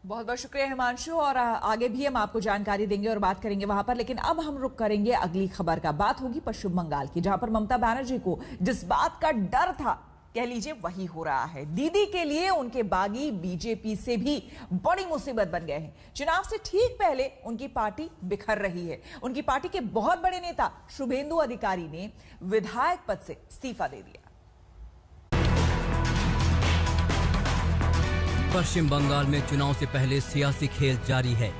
बहुत बहुत शुक्रिया हिमांशु। और आगे भी हम आपको जानकारी देंगे और बात करेंगे वहां पर, लेकिन अब हम रुक करेंगे अगली खबर का। बात होगी पश्चिम बंगाल की, जहां पर ममता बनर्जी को जिस बात का डर था, कह लीजिए वही हो रहा है। दीदी के लिए उनके बागी बीजेपी से भी बड़ी मुसीबत बन गए हैं। चुनाव से ठीक पहले उनकी पार्टी बिखर रही है। उनकी पार्टी के बहुत बड़े नेता शुभेंदु अधिकारी ने विधायक पद से इस्तीफा दे दिया। पश्चिम बंगाल में चुनाव से पहले सियासी खेल जारी है।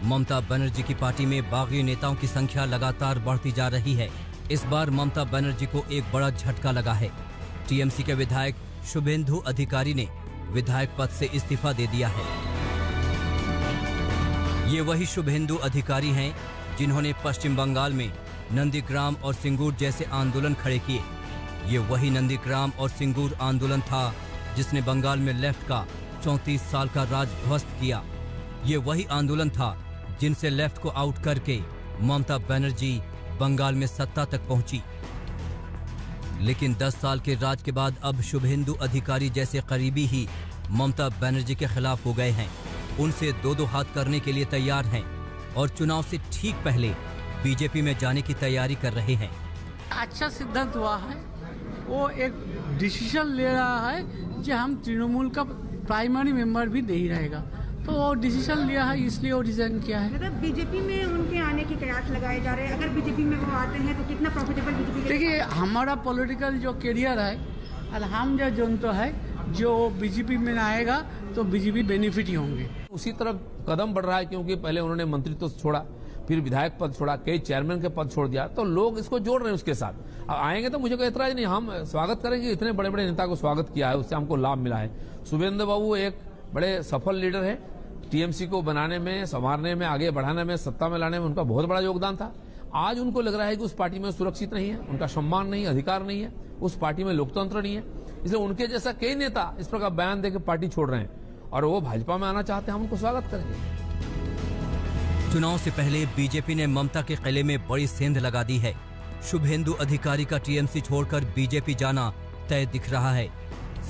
ममता बनर्जी की पार्टी में बागी नेताओं की संख्या लगातार बढ़ती जा रही है। इस बार ममता बनर्जी को एक बड़ा झटका लगा है। टीएमसी के विधायक शुभेंदु अधिकारी ने विधायक पद से इस्तीफा दे दिया है। ये वही शुभेंदु अधिकारी हैं जिन्होंने पश्चिम बंगाल में नंदीग्राम और सिंगूर जैसे आंदोलन खड़े किए। ये वही नंदीग्राम और सिंगूर आंदोलन था जिसने बंगाल में लेफ्ट का 34 साल का राज ध्वस्त किया। ये वही आंदोलन था जिनसे लेफ्ट को आउट करके ममता बनर्जी बंगाल में सत्ता तक पहुंची। लेकिन 10 साल के राज के बाद अब शुभेंदु अधिकारी जैसे करीबी ही ममता बनर्जी के खिलाफ हो गए हैं। उनसे दो हाथ करने के लिए तैयार हैं और चुनाव से ठीक पहले बीजेपी में जाने की तैयारी कर रहे हैं। अच्छा सिद्धांत हुआ है, वो एक डिसीजन ले रहा है कि हम तृणमूल का प्राइमरी मेंबर भी नहीं रहेगा, तो वो डिसीजन लिया है, इसलिए वो रिजाइन किया है। मतलब बीजेपी में उनके आने के कयास लगाए जा रहे हैं। अगर बीजेपी में वो आते हैं तो कितना प्रॉफिटेबल बीजेपी? देखिए, हमारा पॉलिटिकल जो करियर है, और हम जो है जो बीजेपी में आएगा तो बीजेपी बेनिफिट ही होंगे। उसी तरफ कदम बढ़ रहा है, क्योंकि पहले उन्होंने मंत्रित्व छोड़ा, फिर विधायक पद छोड़ा, कई चेयरमैन के पद छोड़ दिया, तो लोग इसको जोड़ रहे हैं उसके साथ। अब आएंगे तो मुझे कोई एतराज नहीं, हम स्वागत करेंगे। इतने बड़े बड़े नेता को स्वागत किया है, उससे हमको लाभ मिला है। शुभेंदु बाबू एक बड़े सफल लीडर है। टीएमसी को बनाने में, संवारने में, आगे बढ़ाने में, सत्ता में लाने में उनका बहुत बड़ा योगदान था। आज उनको लग रहा है कि उस पार्टी में सुरक्षित नहीं है, उनका सम्मान नहीं, अधिकार नहीं है, उस पार्टी में लोकतंत्र नहीं है। इसलिए उनके जैसा कई नेता इस प्रकार बयान देकर पार्टी छोड़ रहे हैं और वो भाजपा में आना चाहते हैं, हम उनको स्वागत करेंगे। चुनाव से पहले बीजेपी ने ममता के किले में बड़ी सेंध लगा दी है। शुभेंदु अधिकारी का टीएमसी छोड़कर बीजेपी जाना तय दिख रहा है।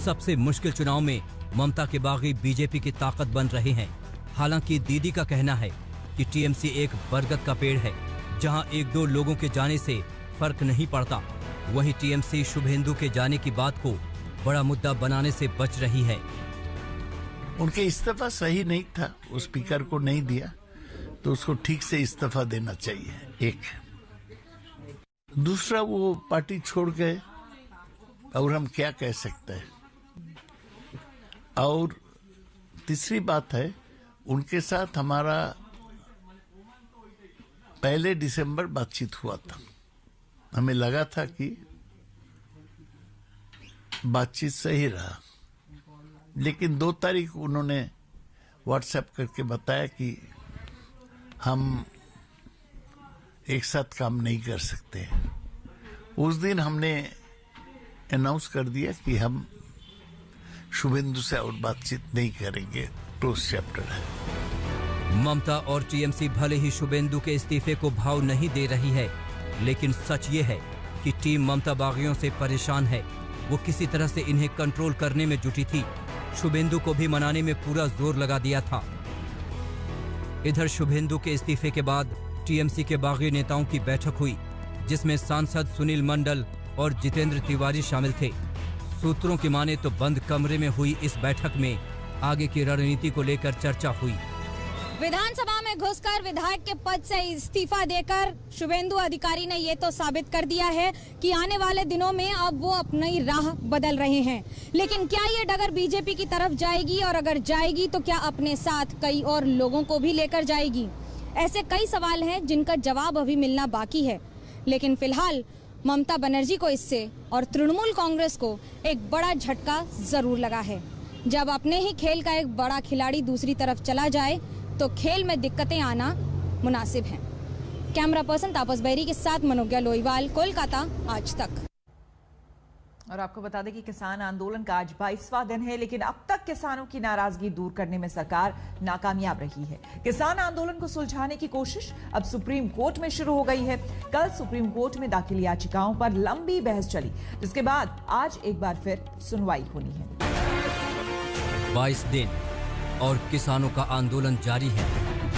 सबसे मुश्किल चुनाव में ममता के बागी बीजेपी की ताकत बन रहे हैं। हालांकि दीदी का कहना है कि टीएमसी एक बरगद का पेड़ है, जहां एक दो लोगों के जाने से फर्क नहीं पड़ता। वहीं टीएमसी शुभेंदु के जाने की बात को बड़ा मुद्दा बनाने से बच रही है। उनके इस्तीफा सही नहीं था, उस स्पीकर को नहीं दिया तो उसको ठीक से इस्तीफा देना चाहिए। एक दूसरा, वो पार्टी छोड़ गए और हम क्या कह सकते हैं। और तीसरी बात है, उनके साथ हमारा पहले दिसंबर बातचीत हुआ था। हमें लगा था कि बातचीत सही रहा, लेकिन 2 तारीख उन्होंने व्हाट्सएप करके बताया कि हम एक साथ काम नहीं कर सकते। उस दिन हमने अनाउंस कर दिया कि हम शुभेंदु से और बातचीत नहीं करेंगे, क्लोज चैप्टर है। ममता और टीएमसी भले ही शुभेंदु के इस्तीफे को भाव नहीं दे रही है, लेकिन सच ये है कि टीम ममता बागियों से परेशान है। वो किसी तरह से इन्हें कंट्रोल करने में जुटी थी। शुभेंदु को भी मनाने में पूरा जोर लगा दिया था। इधर शुभेंदु के इस्तीफे के बाद टीएमसी के बागी नेताओं की बैठक हुई, जिसमें सांसद सुनील मंडल और जितेंद्र तिवारी शामिल थे। सूत्रों की माने तो बंद कमरे में हुई इस बैठक में आगे की रणनीति को लेकर चर्चा हुई। विधानसभा में घुसकर विधायक के पद से इस्तीफा देकर शुभेंदु अधिकारी ने ये तो साबित कर दिया है कि आने वाले दिनों में अब वो अपनी राह बदल रहे हैं। लेकिन क्या ये डगर बीजेपी की तरफ जाएगी, और अगर जाएगी तो क्या अपने साथ कई और लोगों को भी लेकर जाएगी? ऐसे कई सवाल हैं जिनका जवाब अभी मिलना बाकी है। लेकिन फिलहाल ममता बनर्जी को इससे और तृणमूल कांग्रेस को एक बड़ा झटका जरूर लगा है। जब अपने ही खेल का एक बड़ा खिलाड़ी दूसरी तरफ चला जाए तो खेल में दिक्कतें आना मुनासिब है। कैमरा पर्सन तापस बैरी के साथ मनोज्ञा लोईवाल, कोलकाता, आज तक। और आपको बता दें कि किसान आंदोलन का आज 22वां दिन है, लेकिन अब तक किसानों की नाराजगी दूर करने में सरकार नाकामयाब रही है। किसान आंदोलन को सुलझाने की कोशिश अब सुप्रीम कोर्ट में शुरू हो गई है। कल सुप्रीम कोर्ट में दाखिल याचिकाओं पर लंबी बहस चली, जिसके बाद आज एक बार फिर सुनवाई होनी है। 22 दिन और किसानों का आंदोलन जारी है।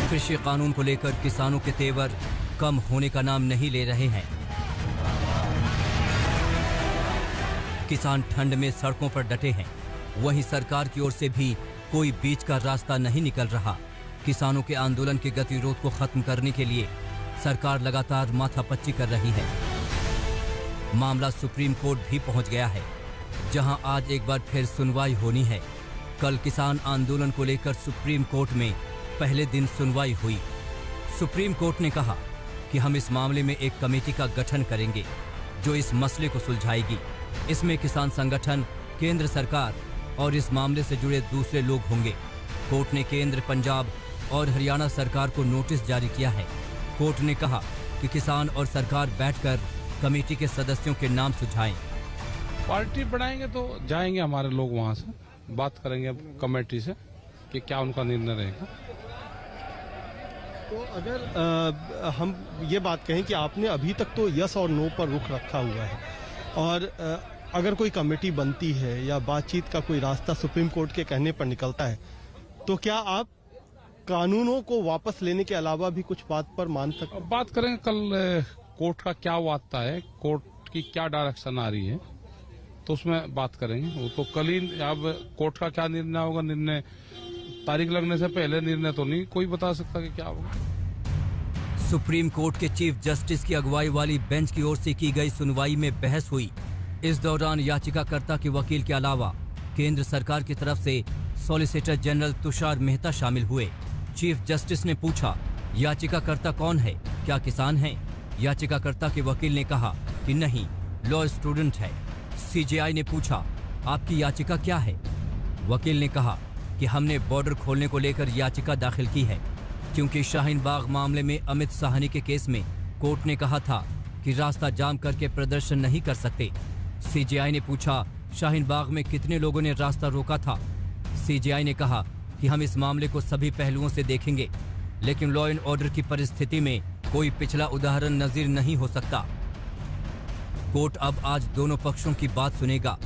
कृषि कानून को लेकर किसानों के तेवर कम होने का नाम नहीं ले रहे हैं। किसान ठंड में सड़कों पर डटे हैं। वहीं सरकार की ओर से भी कोई बीच का रास्ता नहीं निकल रहा। किसानों के आंदोलन के गतिरोध को खत्म करने के लिए सरकार लगातार माथापच्ची कर रही है। मामला सुप्रीम कोर्ट भी पहुंच गया है, जहां आज एक बार फिर सुनवाई होनी है। कल किसान आंदोलन को लेकर सुप्रीम कोर्ट में पहले दिन सुनवाई हुई। सुप्रीम कोर्ट ने कहा कि हम इस मामले में एक कमेटी का गठन करेंगे जो इस मसले को सुलझाएगी। इसमें किसान संगठन, केंद्र सरकार और इस मामले से जुड़े दूसरे लोग होंगे। कोर्ट ने केंद्र, पंजाब और हरियाणा सरकार को नोटिस जारी किया है। कोर्ट ने कहा कि किसान और सरकार बैठकर कमेटी के सदस्यों के नाम सुझाएं। पार्टी बढ़ाएंगे तो जाएंगे हमारे लोग वहां से, बात करेंगे कमेटी से कि क्या उनका निर्णय रहेगा। तो अगर हम ये बात कहें कि आपने अभी तक तो यस और नो पर रुख रखा हुआ है, और अगर कोई कमेटी बनती है या बातचीत का कोई रास्ता सुप्रीम कोर्ट के कहने पर निकलता है, तो क्या आप कानूनों को वापस लेने के अलावा भी कुछ बात पर मान सकते हैं? बात करेंगे कल कोर्ट का क्या आता है, कोर्ट की क्या डायरेक्शन आ रही है, तो उसमें बात करेंगे। वो तो कल ही, अब कोर्ट का क्या निर्णय होगा, निर्णय तारीख लगने से पहले निर्णय तो नहीं कोई बता सकता कि क्या होगा। सुप्रीम कोर्ट के चीफ जस्टिस की अगुवाई वाली बेंच की ओर से की गई सुनवाई में बहस हुई। इस दौरान याचिकाकर्ता के वकील के अलावा केंद्र सरकार की तरफ से सॉलिसिटर जनरल तुषार मेहता शामिल हुए। चीफ जस्टिस ने पूछा, याचिकाकर्ता कौन है, क्या किसान है? याचिकाकर्ता के वकील ने कहा कि नहीं, लॉ स्टूडेंट है। सीजेआई ने पूछा, आपकी याचिका क्या है? वकील ने कहा कि हमने बॉर्डर खोलने को लेकर याचिका दाखिल की है, क्योंकि शाहीन बाग मामले में अमित साहनी के केस में कोर्ट ने कहा था कि रास्ता जाम करके प्रदर्शन नहीं कर सकते। सीजेआई ने पूछा, शाहीन बाग में कितने लोगों ने रास्ता रोका था? सीजेआई ने कहा कि हम इस मामले को सभी पहलुओं से देखेंगे, लेकिन लॉ एंड ऑर्डर की परिस्थिति में कोई पिछला उदाहरण नजीर नहीं हो सकता। कोर्ट अब आज दोनों पक्षों की बात सुनेगा।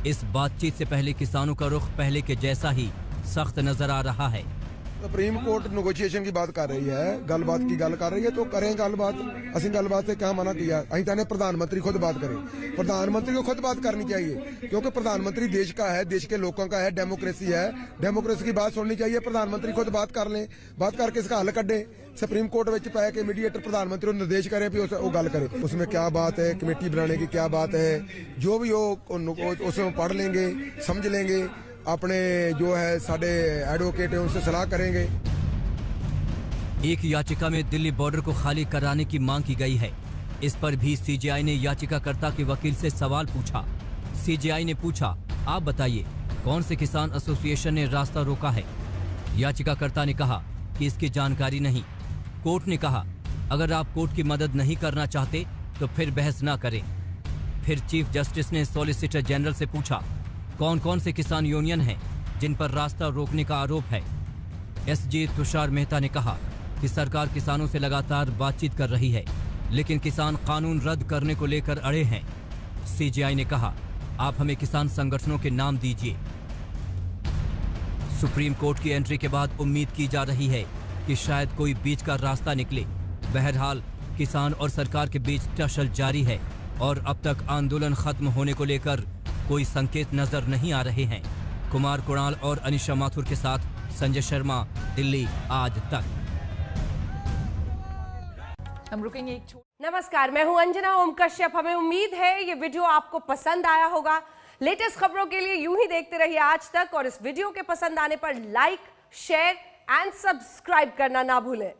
इस बातचीत से पहले किसानों का रुख पहले के जैसा ही सख्त नजर आ रहा है। सुप्रीम कोर्ट नेगोशिएशन की बात कर रही है, गलबात की गल कर रही है, तो करें गलबात। असि गलबात से क्या मना किया? अं चाहते प्रधानमंत्री खुद बात करें। प्रधानमंत्री को खुद बात करनी चाहिए, क्योंकि प्रधानमंत्री देश का है, देश के लोगों का है, डेमोक्रेसी है, डेमोक्रेसी की बात सुननी चाहिए। प्रधानमंत्री खुद बात कर लें, बात करके इसका हल कढ़े। सुप्रीम कोर्ट में पै के मीडिएटर प्रधानमंत्री निर्देश करें भी वो गल करे, उसमें क्या बात है, कमेटी बनाने की क्या बात है, जो भी हो उसमें पढ़ लेंगे, समझ लेंगे, अपने जो है साडे एडवोकेट है उनसे सलाह करेंगे। एक याचिका में दिल्ली बॉर्डर को खाली कराने की मांग की गई है। इस पर भी सीजेआई ने याचिकाकर्ता के वकील से सवाल पूछा। सीजेआई ने पूछा, आप बताइए कौन से किसान एसोसिएशन ने रास्ता रोका है? याचिकाकर्ता ने कहा कि इसकी जानकारी नहीं। कोर्ट ने कहा, अगर आप कोर्ट की मदद नहीं करना चाहते तो फिर बहस ना करें। फिर चीफ जस्टिस ने सॉलिसिटर जनरल से पूछा, कौन कौन से किसान यूनियन हैं जिन पर रास्ता रोकने का आरोप है? एसजी तुषार मेहता ने कहा कि सरकार किसानों से लगातार बातचीत कर रही है, लेकिन किसान कानून रद्द करने को लेकर अड़े हैं। सीजेआई ने कहा, आप हमें किसान संगठनों के नाम दीजिए। सुप्रीम कोर्ट की एंट्री के बाद उम्मीद की जा रही है कि शायद कोई बीच का रास्ता निकले। बहरहाल किसान और सरकार के बीच टसल जारी है और अब तक आंदोलन खत्म होने को लेकर कोई संकेत नजर नहीं आ रहे हैं। कुमार कुणाल और अनिशा माथुर के साथ संजय शर्मा, दिल्ली आज तक। हम रुकेंगे एक नमस्कार, मैं हूं अंजना ओम कश्यप। हमें उम्मीद है ये वीडियो आपको पसंद आया होगा। लेटेस्ट खबरों के लिए यूं ही देखते रहिए आज तक, और इस वीडियो के पसंद आने पर लाइक, शेयर एंड सब्सक्राइब करना ना भूलें।